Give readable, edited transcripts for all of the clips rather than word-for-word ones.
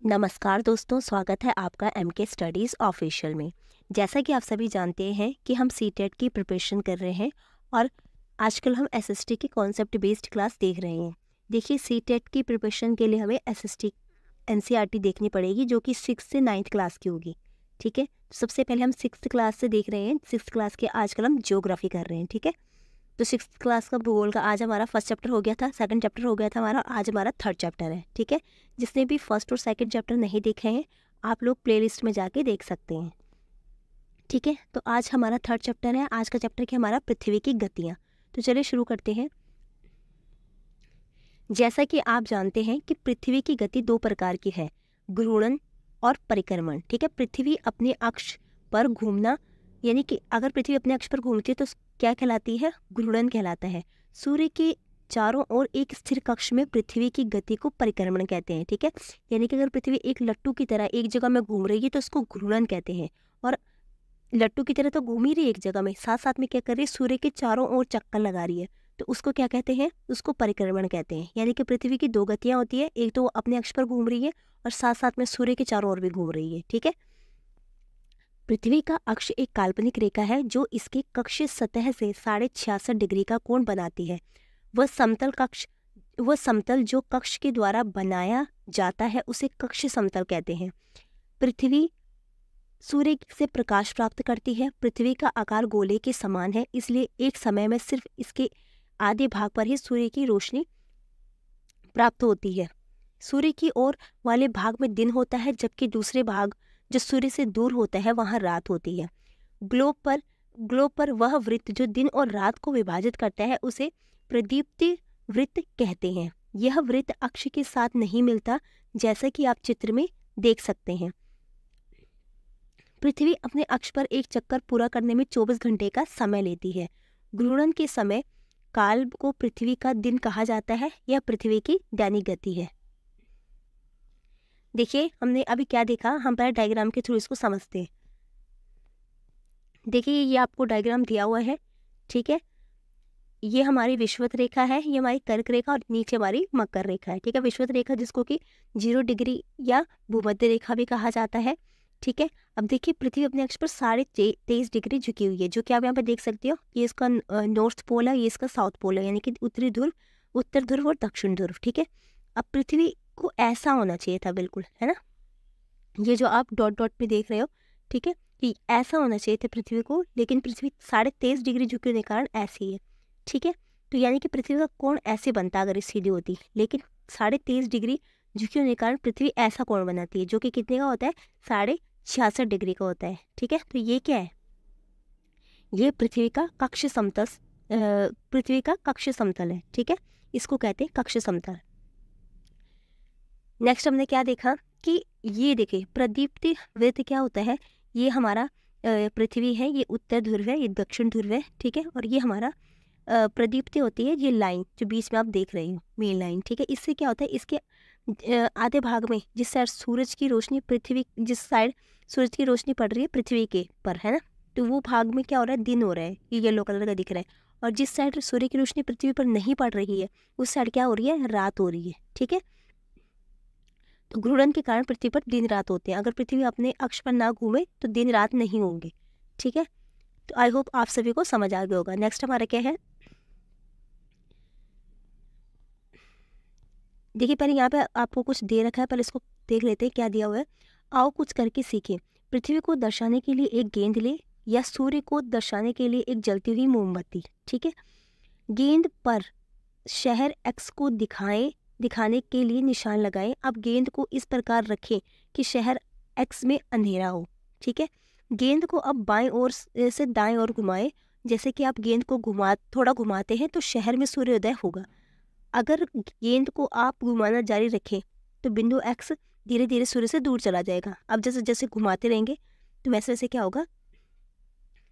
नमस्कार दोस्तों, स्वागत है आपका एमके स्टडीज़ ऑफिशियल में। जैसा कि आप सभी जानते हैं कि हम सीटेट की प्रिपरेशन कर रहे हैं और आजकल हम एसएसटी की कॉन्सेप्ट बेस्ड क्लास देख रहे हैं। देखिए, सीटेट की प्रिपरेशन के लिए हमें एसएसटी एनसीईआरटी देखनी पड़ेगी जो कि 6th से 9th क्लास की होगी। ठीक है, सबसे पहले हम 6th क्लास से देख रहे हैं। 6th क्लास के आजकल हम ज्योग्राफी कर रहे हैं। ठीक है, तो 6th क्लास का भूगोल का आज हमारा फर्स्ट चैप्टर हो गया था, सेकंड चैप्टर हो गया था हमारा, आज हमारा थर्ड चैप्टर है। ठीक है, जिसने भी फर्स्ट और सेकंड चैप्टर नहीं देखे हैं आप लोग प्लेलिस्ट में जाके देख सकते हैं। ठीक है, तो आज हमारा थर्ड चैप्टर है। आज का चैप्टर क्या हमारा, पृथ्वी की गतियाँ। तो चलिए शुरू करते हैं। जैसा कि आप जानते हैं कि पृथ्वी की गति दो प्रकार की है, घूर्णन और परिक्रमण। ठीक है, पृथ्वी अपने अक्ष पर घूमना, यानी कि अगर पृथ्वी अपने अक्ष पर घूमती है तो क्या कहलाती है, घूर्णन कहलाता है। सूर्य के चारों ओर एक स्थिर कक्ष में पृथ्वी की गति को परिक्रमण कहते हैं। ठीक है, यानी कि अगर पृथ्वी एक लट्टू की तरह एक जगह में घूम रही है तो उसको घूर्णन कहते हैं। और लट्टू की तरह तो घूम ही रही है एक जगह में, साथ साथ में क्या कर रही है, सूर्य के चारों ओर चक्कर लगा रही है, तो उसको क्या कहते हैं, उसको परिक्रमण कहते हैं। यानी कि पृथ्वी की दो गतियां होती है, एक तो वो अपने अक्ष पर घूम रही है और साथ साथ में सूर्य के चारों ओर भी घूम रही है। ठीक है, पृथ्वी का अक्ष एक काल्पनिक रेखा है जो इसके कक्षीय सतह से 66.5 डिग्री का कोण बनाती है। वह समतल जो कक्ष के द्वारा बनाया जाता है उसे कक्ष समतल कहते हैं। पृथ्वी सूर्य से प्रकाश प्राप्त करती है। पृथ्वी का आकार गोले के समान है, इसलिए एक समय में सिर्फ इसके आधे भाग पर ही सूर्य की रोशनी प्राप्त होती है। सूर्य की ओर वाले भाग में दिन होता है, जबकि दूसरे भाग जो सूर्य से दूर होता है वहाँ रात होती है। ग्लोब पर वह वृत्त जो दिन और रात को विभाजित करता है उसे प्रदीप्ति वृत्त कहते हैं। यह वृत्त अक्ष के साथ नहीं मिलता, जैसा कि आप चित्र में देख सकते हैं। पृथ्वी अपने अक्ष पर एक चक्कर पूरा करने में 24 घंटे का समय लेती है। घूर्णन के समय काल को पृथ्वी का दिन कहा जाता है। यह पृथ्वी की दैनिक गति है। देखिए, हमने अभी क्या देखा, हम पहले डायग्राम के थ्रू इसको समझते हैं। देखिए, ये आपको डायग्राम दिया हुआ है। ठीक है, ये हमारी विषुवत रेखा है, ये हमारी कर्क रेखा और नीचे हमारी मकर रेखा है। ठीक है, विषुवत रेखा जिसको कि 0 डिग्री या भूमध्य रेखा भी कहा जाता है। ठीक है, अब देखिए, पृथ्वी अपने अक्ष पर 23.5 डिग्री झुकी हुई है, जो कि आप यहाँ पे देख सकते हो। ये इसका नॉर्थ पोल है, ये इसका साउथ पोल है, यानी कि उत्तर ध्रुव और दक्षिण ध्रुव। ठीक है, अब पृथ्वी को ऐसा होना चाहिए था, बिल्कुल, है ना, ये जो आप डॉट डॉट पे देख रहे हो। ठीक है, कि ऐसा होना चाहिए था पृथ्वी को, लेकिन पृथ्वी 23.5 डिग्री झुके होने के कारण ऐसी है। ठीक है, तो यानी कि पृथ्वी का कोण ऐसे बनता अगर ये सीधी होती, लेकिन 23.5 डिग्री झुके होने के कारण पृथ्वी ऐसा कोण बनाती है, जो कि कितने का होता है, 66.5 डिग्री का होता है। ठीक है, तो ये क्या है, ये पृथ्वी का कक्ष समतल है। ठीक है, इसको कहते हैं कक्ष समतल। नेक्स्ट हमने क्या देखा कि ये देखिए, प्रदीप्ति वृत्त क्या होता है, ये हमारा पृथ्वी है, ये उत्तर ध्रुव है, ये दक्षिण ध्रुव है। ठीक है, और ये हमारा प्रदीप्ति होती है, ये लाइन जो बीच में आप देख रहे हो, मेन लाइन। ठीक है, इससे क्या होता है, इसके आधे भाग में जिस साइड सूरज की रोशनी पड़ रही है पृथ्वी के पर, है ना, तो वो भाग में क्या हो रहा है, दिन हो रहा है, ये येलो कलर का दिख रहा है। और जिस साइड सूर्य की रोशनी पृथ्वी पर नहीं पड़ रही है उस साइड क्या हो रही है, रात हो रही है। ठीक है, तो घूर्णन के कारण पृथ्वी पर दिन रात होते हैं। अगर पृथ्वी अपने अक्ष पर ना घूमे तो दिन रात नहीं होंगे। ठीक है, तो आई होप आप सभी को समझ आ गया होगा। नेक्स्ट हमारा क्या है, देखिए, पहले यहाँ पे आपको कुछ दे रखा है, पहले इसको देख लेते हैं क्या दिया हुआ है। आओ कुछ करके सीखें। पृथ्वी को दर्शाने के लिए एक गेंद ले, या सूर्य को दर्शाने के लिए एक जलती हुई मोमबत्ती। ठीक है, गेंद पर शहर एक्स को दिखाने के लिए निशान लगाएं। अब गेंद को इस प्रकार रखें कि शहर एक्स में अंधेरा हो। ठीक है, गेंद को अब बाएं ओर से दाएं ओर घुमाएं। जैसे कि आप गेंद को थोड़ा घुमाते हैं तो शहर में सूर्योदय होगा। अगर गेंद को आप घुमाना जारी रखें तो बिंदु एक्स धीरे धीरे सूर्य से दूर चला जाएगा। अब जैसे जैसे घुमाते रहेंगे तो वैसे वैसे क्या होगा,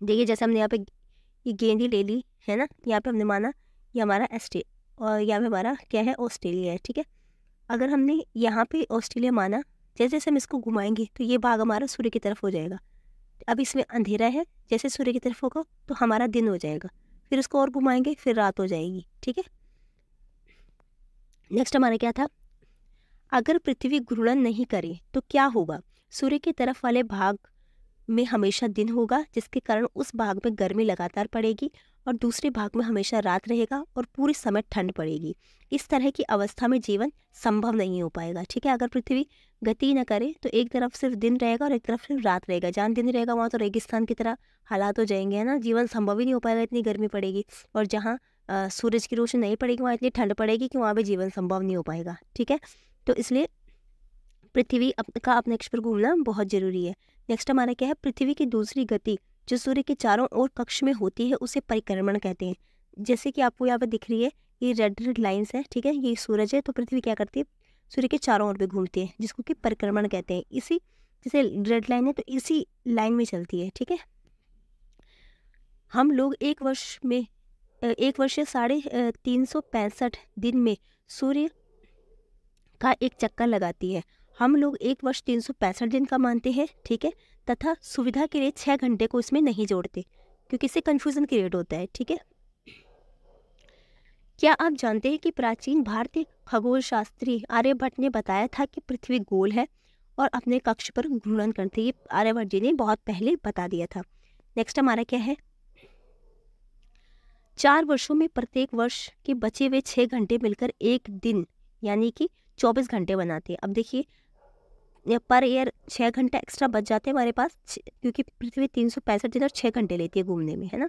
देखिए, जैसे हमने यहाँ पे ये गेंद ही ले ली है ना, यहाँ पे हमने माना ये हमारा और यहाँ पे हमारा क्या है, ऑस्ट्रेलिया है। ठीक है, अगर हमने यहाँ पे ऑस्ट्रेलिया माना, जैसे जैसे हम इसको घुमाएंगे तो ये भाग हमारा सूर्य की तरफ हो जाएगा। अब इसमें अंधेरा है, जैसे सूर्य की तरफ होगा तो हमारा दिन हो जाएगा, फिर उसको और घुमाएंगे फिर रात हो जाएगी। ठीक है, नेक्स्ट हमारा क्या था, अगर पृथ्वी घूर्णन नहीं करे तो क्या होगा? सूर्य की तरफ वाले भाग में हमेशा दिन होगा, जिसके कारण उस भाग में गर्मी लगातार पड़ेगी, और दूसरे भाग में हमेशा रात रहेगा और पूरे समय ठंड पड़ेगी। इस तरह की अवस्था में जीवन संभव नहीं हो पाएगा। ठीक है, अगर पृथ्वी गति न करे तो एक तरफ सिर्फ दिन रहेगा और एक तरफ सिर्फ रात रहेगा। जहाँ दिन रहेगा वहाँ तो रेगिस्तान की तरह हालात हो जाएंगे, है ना, जीवन संभव ही नहीं हो पाएगा, इतनी गर्मी पड़ेगी। और जहाँ सूरज की रोशनी नहीं पड़ेगी वहाँ इतनी ठंड पड़ेगी कि वहाँ भी जीवन संभव नहीं हो पाएगा। ठीक है, तो इसलिए पृथ्वी का अपने अक्ष पर घूमना बहुत जरूरी है। नेक्स्ट हमारा क्या है? पृथ्वी की दूसरी गति जो सूर्य के चारों ओर कक्ष में होती है उसे परिक्रमण कहते हैं। जैसे कि आपको यहाँ पे दिख रही है, ये रेड रेड लाइंस है। ठीक है, ये सूरज है, तो पृथ्वी क्या करती है? सूर्य के चारों ओर पे घूमती है, जिसको कि परिक्रमण कहते हैं। इसी जैसे रेड लाइन है तो इसी लाइन में चलती है। ठीक है, हम लोग एक वर्ष 365 दिन में सूर्य का एक चक्कर लगाती है। हम लोग एक वर्ष 365 दिन का मानते हैं। ठीक है, तथा सुविधा के लिए 6 घंटे को इसमें नहीं जोड़ते, क्योंकि इससे कंफ्यूजन क्रिएट होता है। ठीक है, क्या आप जानते हैं कि प्राचीन भारतीय खगोल शास्त्री आर्यभट्ट ने बताया था कि पृथ्वी गोल है और अपने कक्ष पर घूर्णन करती है? ये आर्यभट्ट जी ने बहुत पहले बता दिया था। नेक्स्ट हमारा क्या है? 4 वर्षों में प्रत्येक वर्ष के बचे हुए 6 घंटे मिलकर एक दिन यानी कि 24 घंटे बनाते हैं। अब देखिए, पर ईयर 6 घंटे एक्स्ट्रा बच जाते हैं हमारे पास, क्योंकि पृथ्वी 365 दिन और 6 घंटे लेती है घूमने में, है ना।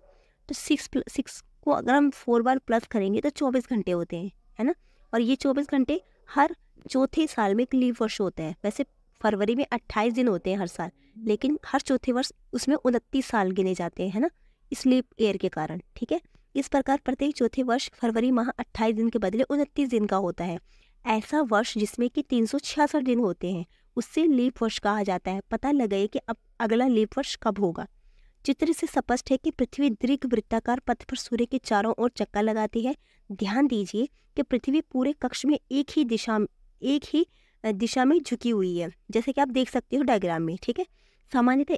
तो 6 को अगर हम 4 बार प्लस करेंगे तो 24 घंटे होते हैं, है ना। और ये 24 घंटे हर चौथे साल में एक लीप वर्ष होता है। वैसे फरवरी में 28 दिन होते हैं हर साल, लेकिन हर चौथे वर्ष उसमें 29 साल गिने जाते हैं, है ना, इस लीप ईयर के कारण। ठीक है, इस प्रकार प्रत्येक चौथे वर्ष फरवरी माह 28 दिन के बदले 29 दिन का होता है। ऐसा वर्ष जिसमें कि 366 दिन होते हैं उससे लीप वर्ष कहा जाता है। पता लगाइए कि अब अगला लीप वर्ष कब होगा। चित्र से स्पष्ट है कि पृथ्वी दीर्घ वृत्ताकार पथ पर सूर्य के चारों ओर चक्कर लगाती है। ध्यान दीजिए कि पृथ्वी पूरे कक्ष में एक ही दिशा में झुकी हुई है, जैसे कि आप देख सकते हो डायग्राम में। ठीक है, सामान्यतः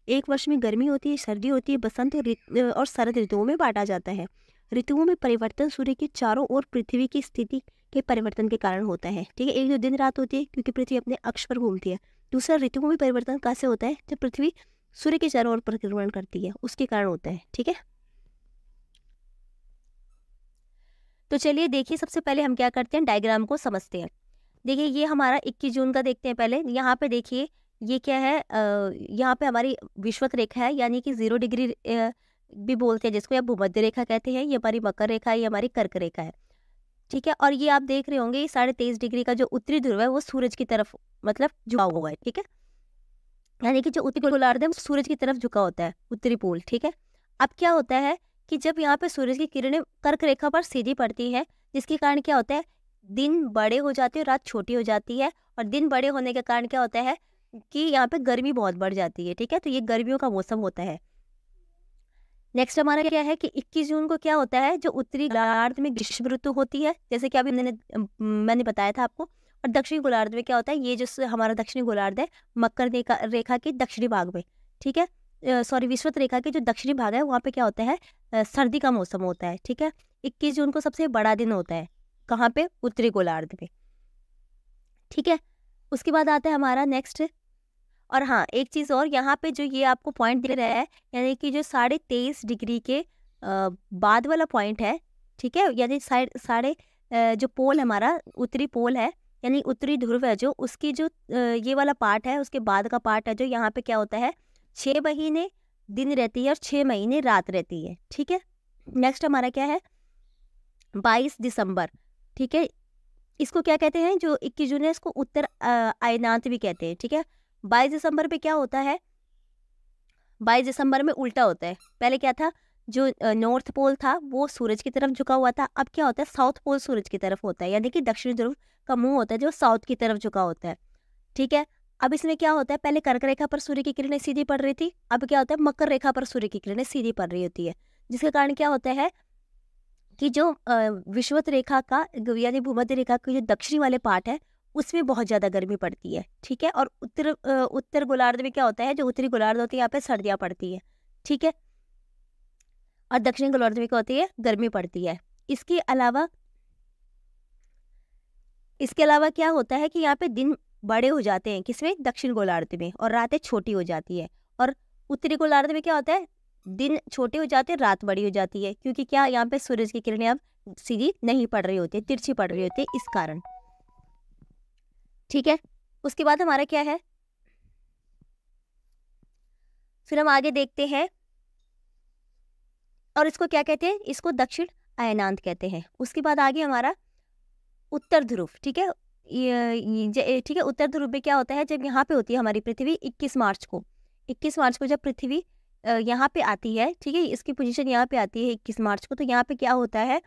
एक वर्ष में गर्मी होती है, सर्दी होती है, बसंत और शरद ऋतुओं में बांटा जाता है। ऋतुओं में परिवर्तन सूर्य के चारों ओर पृथ्वी की स्थिति के परिवर्तन के कारण होता है। ठीक है, एक जो दिन रात होती है क्योंकि पृथ्वी अपने अक्ष पर घूमती है। दूसरा, ऋतुओं में परिवर्तन कैसे होता है? जब पृथ्वी सूर्य के चारों ओर परिक्रमण करती है, उसके कारण होता है। ठीक है, तो चलिए देखिए, सबसे पहले हम क्या करते हैं, डायग्राम को समझते हैं। देखिए, ये हमारा 21 जून का देखते हैं पहले। यहाँ पे देखिए, ये क्या है, यहाँ पे हमारी विषुवत रेखा है, यानी कि 0 डिग्री भी बोलते हैं जिसको, या भूमध्य रेखा कहते हैं। ये हमारी मकर रेखा है, ये हमारी कर्क रेखा है। ठीक है, और ये आप देख रहे होंगे, 23.5 डिग्री का जो उत्तरी ध्रुव है वो सूरज की तरफ मतलब झुका हुआ है। ठीक है, यानी कि जो उत्तरी गोलार्ध है वो सूरज की तरफ झुका होता है, उत्तरी पोल। ठीक है, अब क्या होता है कि जब यहाँ पे सूरज की किरणें कर्क रेखा पर सीधी पड़ती है, जिसके कारण क्या होता है, दिन बड़े हो जाते हैं, रात छोटी हो जाती है। और दिन बड़े होने के कारण क्या होता है कि यहाँ पे गर्मी बहुत बढ़ जाती है। ठीक है, तो ये गर्मियों का मौसम होता है। नेक्स्ट हमारा क्या है कि 21 जून को क्या होता है, जो उत्तरी गोलार्ध में ग्रीष्म ऋतु होती है, जैसे कि अभी मैंने बताया था आपको। और दक्षिणी गोलार्ध में क्या होता है, ये जो हमारा दक्षिणी गोलार्ध है मकर रेखा के दक्षिणी भाग में, ठीक है, सॉरी विषुवत रेखा के जो दक्षिणी भाग है वहाँ पे क्या होता है, सर्दी का मौसम होता है। ठीक है, 21 जून को सबसे बड़ा दिन होता है, कहाँ पे, उत्तरी गोलार्ध में। ठीक है, उसके बाद आता है हमारा नेक्स्ट। और हाँ, एक चीज़ और, यहाँ पे जो ये आपको पॉइंट दिख रहा है, यानी कि जो 23.5 डिग्री के बाद वाला पॉइंट है। ठीक है, यानी जो पोल हमारा उत्तरी पोल है, यानी उत्तरी ध्रुव है जो, उसकी जो ये वाला पार्ट है, उसके बाद का पार्ट है जो, यहाँ पे क्या होता है, 6 महीने दिन रहती है और 6 महीने रात रहती है। ठीक है, नेक्स्ट हमारा क्या है, 22 दिसंबर। ठीक है, इसको क्या कहते हैं, जो 21 जून है इसको उत्तर अयनांत भी कहते हैं। ठीक है, 22 दिसंबर पे क्या होता है, 22 दिसंबर में उल्टा होता है। पहले क्या था, जो नॉर्थ पोल था वो सूरज की तरफ झुका हुआ था, अब क्या होता है, साउथ पोल सूरज की तरफ होता है, यानी कि दक्षिणी ध्रुव का मुंह होता है जो साउथ की तरफ झुका होता है। ठीक है, अब इसमें क्या होता है, पहले कर्क रेखा पर सूर्य की किरणें सीधी पड़ रही थी, अब क्या होता है, मकर रेखा पर सूर्य की किरणें सीधी पड़ रही होती है, जिसके कारण क्या होता है कि जो विषुवत रेखा का यानी भूमध्य रेखा का जो दक्षिणी वाले पार्ट है उसमें बहुत ज़्यादा गर्मी पड़ती है। ठीक है, और उत्तर गोलार्ध में क्या होता है, जो उत्तरी गोलार्ध होती है यहाँ पे सर्दियाँ पड़ती है। ठीक है, और दक्षिणी गोलार्ध में क्या होती है, गर्मी पड़ती है। इसके अलावा इसके अलावा क्या होता है कि यहाँ पे दिन बड़े हो जाते हैं किसमें, दक्षिण गोलार्ध में, और रातें छोटी हो जाती है। और उत्तरी गोलार्ध में क्या होता है, दिन छोटे हो जाते हैं, रात बड़ी हो जाती है, क्योंकि क्या यहाँ पे सूरज की किरणें अब सीधी नहीं पड़ रही होती, तिरछी पड़ रही होती है, इस कारण। ठीक है, उसके बाद हमारा क्या है, फिर हम आगे देखते हैं, और इसको क्या कहते हैं, इसको दक्षिण अयनांत कहते हैं। उसके बाद आगे हमारा उत्तर ध्रुव। ठीक है, ठीक है, उत्तर ध्रुव में क्या होता है, जब यहाँ पे होती है हमारी पृथ्वी 21 मार्च को, 21 मार्च को जब पृथ्वी यहाँ पे आती है, ठीक है, इसकी पोजीशन यहाँ पे आती है 21 मार्च को, तो यहाँ पे क्या होता है,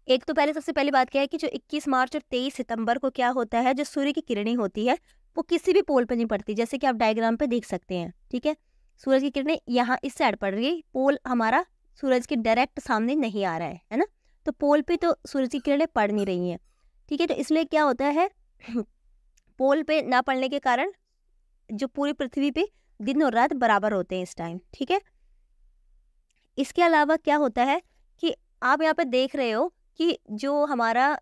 एक तो पहले सबसे पहली बात क्या है कि जो 21 मार्च और 23 सितंबर को क्या होता है, जो सूर्य की किरणें होती है वो किसी भी पोल पे नहीं पड़ती, जैसे कि आप डायग्राम पे देख सकते हैं। ठीक है, सूरज की किरणें यहाँ इस साइड पड़ रही है, पोल हमारा सूरज के डायरेक्ट सामने नहीं आ रहा है ना, तो पोल पे तो सूरज की किरणें पड़ नहीं रही हैं। ठीक है, तो इसलिए क्या होता है पोल पे ना पड़ने के कारण जो पूरी पृथ्वी पे दिन और रात बराबर होते हैं इस टाइम। ठीक है, इसके अलावा क्या होता है कि आप यहाँ पे देख रहे हो कि जो हमारा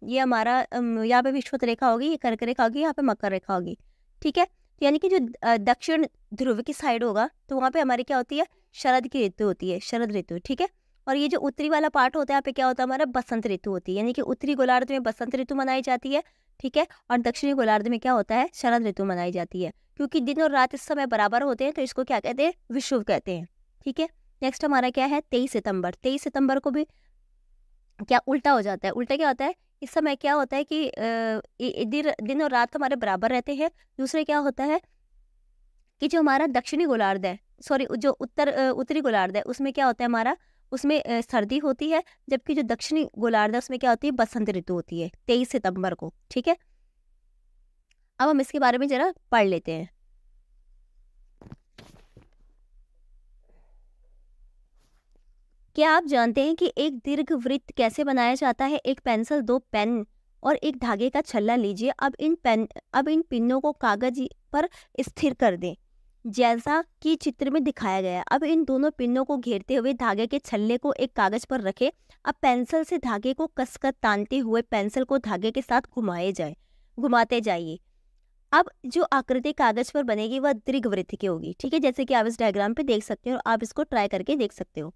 ये हमारा यहाँ पे विषुवत रेखा होगी, ये कर्क रेखा होगी, यहाँ पे मकर रेखा होगी। ठीक है, तो यानी कि जो दक्षिण ध्रुव की साइड होगा तो वहाँ पे हमारी क्या होती है, शरद की ऋतु होती है, शरद ऋतु। ठीक है, और ये जो उत्तरी वाला पार्ट होता है यहाँ पे क्या होता है, हमारा बसंत ऋतु होती है, यानी कि उत्तरी गोलार्ध में बसंत ऋतु मनाई जाती है। ठीक है, और दक्षिणी गोलार्ध में क्या होता है, शरद ऋतु मनाई जाती है। क्योंकि दिन और रात इस समय बराबर होते हैं तो इसको क्या कहते हैं, विषुव कहते हैं। ठीक है, नेक्स्ट हमारा क्या है, 23 सितंबर। 23 सितंबर को भी क्या उल्टा हो जाता है, उल्टा क्या होता है, इस समय क्या होता है कि दिन और रात हमारे बराबर रहते हैं। दूसरे क्या होता है कि जो हमारा दक्षिणी गोलार्ध है, सॉरी जो उत्तरी गोलार्ध है, उसमें क्या होता है हमारा, उसमें सर्दी होती है, जबकि जो दक्षिणी गोलार्ध है उसमें क्या होती है, बसंत ऋतु होती है 23 सितंबर को। ठीक है, अब हम इसके बारे में जरा पढ़ लेते हैं। क्या आप जानते हैं कि एक दीर्घ वृत्त कैसे बनाया जाता है? एक पेंसिल, दो पेन और एक धागे का छल्ला लीजिए। अब इन पिनों को कागज पर स्थिर कर दें, जैसा कि चित्र में दिखाया गया है। अब इन दोनों पिनों को घेरते हुए धागे के छल्ले को एक कागज पर रखें। अब पेंसिल से धागे को कसकर तानते हुए पेंसिल को धागे के साथ घुमाते जाइए। अब जो आकृति कागज पर बनेगी वह दीर्घ वृत्त की होगी। ठीक है, जैसे कि आप इस डायग्राम पे देख सकते हो, आप इसको ट्राई करके देख सकते हो।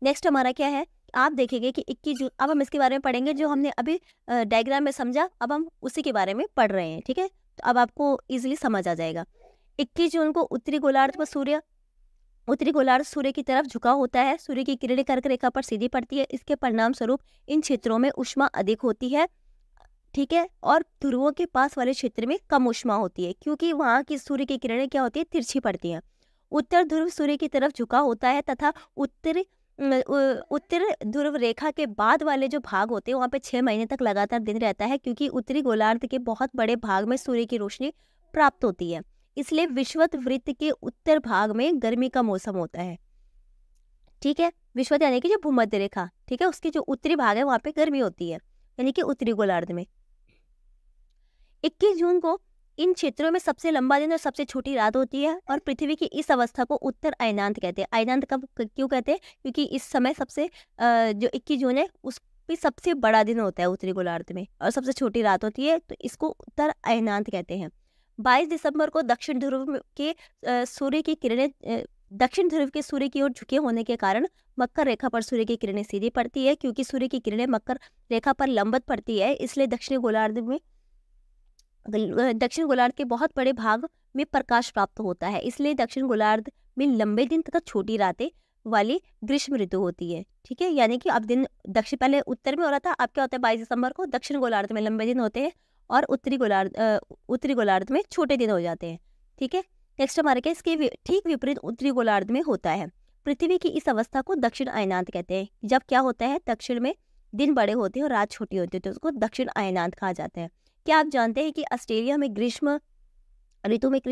नेक्स्ट हमारा क्या है, आप देखेंगे कि 21 जून, अब हम इसके बारे में पढ़ेंगे जो हमने अभी डायग्राम में समझा, अब हम उसी के बारे में पढ़ रहे हैं। ठीक है, तो अब आपको इजीली समझ आ जाएगा। 21 जून को उत्तरी गोलार्ध सूर्य की तरफ झुका होता है। सूर्य की किरणें कर्क रेखा पर सीधी पड़ती है। इसके परिणाम स्वरूप इन क्षेत्रों में ऊष्मा अधिक होती है। ठीक है, और ध्रुवों के पास वाले क्षेत्र में कम ऊष्मा होती है, क्योंकि वहाँ की सूर्य की किरणें क्या होती है, तिरछी पड़ती हैं। उत्तर ध्रुव सूर्य की तरफ झुका होता है तथा उत्तर ध्रुव रेखा के बाद वाले जो भाग होते हैं वहाँ पे 6 महीने तक लगातार दिन रहता है, क्योंकि उत्तरी गोलार्ध के बहुत बड़े भाग में सूर्य की रोशनी प्राप्त होती है। इसलिए विषुवत वृत्त के उत्तर भाग में गर्मी का मौसम होता है। ठीक है, विषुवत यानी कि जो भूमध्य रेखा, ठीक है, उसकी जो उत्तरी भाग है वहाँ पे गर्मी होती है, यानी कि उत्तरी गोलार्ध में। 21 जून को इन क्षेत्रों में सबसे लंबा दिन और सबसे छोटी रात होती है, और पृथ्वी की इस अवस्था को उत्तर अयनांत कहते हैं। अयनांत कब क्यों कहते हैं, क्योंकि इस समय सबसे जो 21 जून है उस पे सबसे बड़ा दिन होता है उत्तरी गोलार्ध में, और सबसे छोटी रात होती है, तो इसको उत्तर अयनांत कहते हैं। 22 दिसंबर को दक्षिण ध्रुव के सूर्य की किरणें दक्षिण ध्रुव के सूर्य की ओर झुके होने के कारण मकर रेखा पर सूर्य की किरणें सीधी पड़ती है। क्योंकि सूर्य की किरणें मकर रेखा पर लंबवत पड़ती है, इसलिए दक्षिण गोलार्ध के बहुत बड़े भाग में प्रकाश प्राप्त होता है। इसलिए दक्षिण गोलार्ध में लंबे दिन तथा छोटी रातें वाली ग्रीष्म ऋतु होती है। ठीक है, यानी कि अब दिन दक्षिण पहले उत्तर में हो रहा था, अब क्या होता है 22 दिसंबर को दक्षिण गोलार्ध में लंबे दिन होते हैं और उत्तरी गोलार्ध में छोटे दिन हो जाते हैं। ठीक है, नेक्स्ट हमारे क्या, इसके ठीक विपरीत उत्तरी गोलार्ध में होता है। पृथ्वी की इस अवस्था को दक्षिण अयनांत कहते हैं। जब क्या होता है, दक्षिण में दिन बड़े होते हैं और रात छोटी होती है, तो उसको दक्षिण अयनांत कहा जाता है। क्या आप जानते हैं कि ऑस्ट्रेलिया में ग्रीष्म ऋतु में जो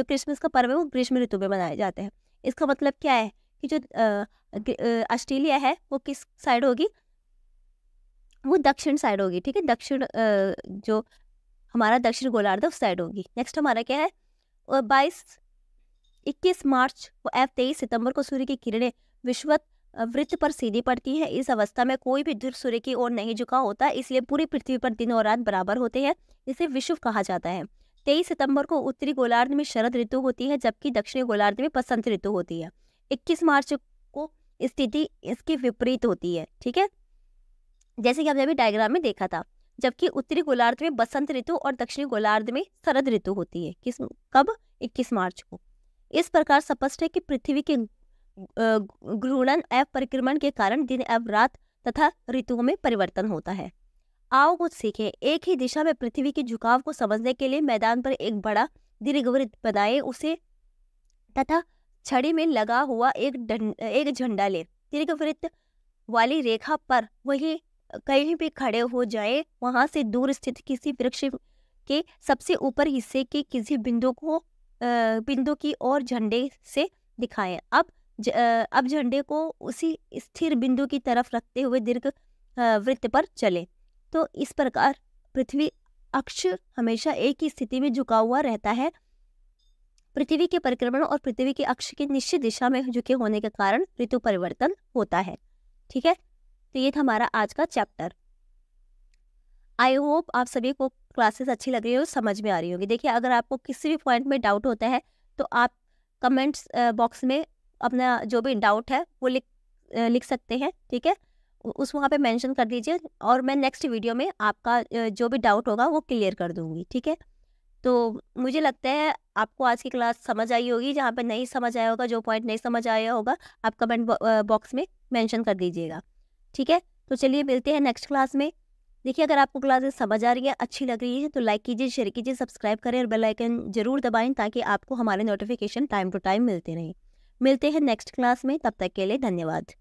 क्रिसमस का पर्व है वो ग्रीष्म ऋतु में मनाया जाता है। इसका मतलब क्या है कि जो ऑस्ट्रेलिया है वो किस साइड होगी, वो दक्षिण साइड होगी। ठीक है, दक्षिण जो हमारा दक्षिण गोलार्ध है उस साइड होगी। नेक्स्ट हमारा क्या है, 21 मार्च को 23 सितंबर को सूर्य की किरणें विषुवत वृत्त पर सीधी पड़ती है। इस अवस्था में कोई भी ध्रुव सूर्य की ओर नहीं झुका होता, इसलिए पूरी पृथ्वी पर दिन और रात बराबर होते हैं। इसे विषुव कहा जाता है। 23 सितंबर को उत्तरी गोलार्ध में शरद ऋतु होती है, जबकि दक्षिणी गोलार्ध में बसंत ऋतु होती है। 21 मार्च को स्थिति इसके विपरीत होती है। ठीक है, जैसे कि हमने अभी डायग्राम में देखा था, जबकि उत्तरी गोलार्ध में बसंत ऋतु और दक्षिणी गोलार्ध में शरद ऋतु होती है। कब? 21 मार्च को। इस प्रकार स्पष्ट है कि पृथ्वी के घूर्णन एवं परिक्रमण के कारण दिन एवं रात तथा ऋतुओं में परिवर्तन होता है। आओ कुछ सीखें। एक ही दिशा में पृथ्वी के झुकाव को समझने के लिए मैदान पर एक बड़ा दीर्घवृत्त बनाए, उसे तथा छड़ी में लगा हुआ एक झंडा ले। दीर्घवृत्त वाली रेखा पर वही कहीं भी खड़े हो जाए, वहां से दूर स्थित किसी वृक्ष के सबसे ऊपर हिस्से के किसी बिंदु की ओर झंडे से दिखाएं। अब झंडे को उसी स्थिर बिंदु की तरफ रखते हुए दीर्घ वृत्त पर चले। तो इस प्रकार पृथ्वी अक्ष हमेशा एक ही स्थिति में झुका हुआ रहता है। पृथ्वी के परिक्रमण और पृथ्वी के अक्ष की निश्चित दिशा में झुके होने के कारण ऋतु परिवर्तन होता है। ठीक है, तो ये था हमारा आज का चैप्टर। आई होप आप सभी को क्लासेस अच्छी लग रही हो, समझ में आ रही होगी। देखिए, अगर आपको किसी भी पॉइंट में डाउट होता है तो आप कमेंट्स बॉक्स में अपना जो भी डाउट है वो लिख सकते हैं। ठीक है, उस वहाँ पे मेंशन कर दीजिए और मैं नेक्स्ट वीडियो में आपका जो भी डाउट होगा वो क्लियर कर दूँगी। ठीक है, तो मुझे लगता है आपको आज की क्लास समझ आई होगी। जहाँ पे नहीं समझ आया होगा, जो पॉइंट नहीं समझ आया होगा, आप कमेंट बॉक्स में मेंशन कर दीजिएगा। ठीक है, तो चलिए मिलते हैं नेक्स्ट क्लास में। देखिए, अगर आपको क्लासेस समझ आ रही है, अच्छी लग रही है, तो लाइक कीजिए, शेयर कीजिए, सब्सक्राइब करें और बेल आइकन जरूर दबाएं ताकि आपको हमारे नोटिफिकेशन टाइम टू टाइम मिलते रहें। मिलते हैं नेक्स्ट क्लास में, तब तक के लिए धन्यवाद।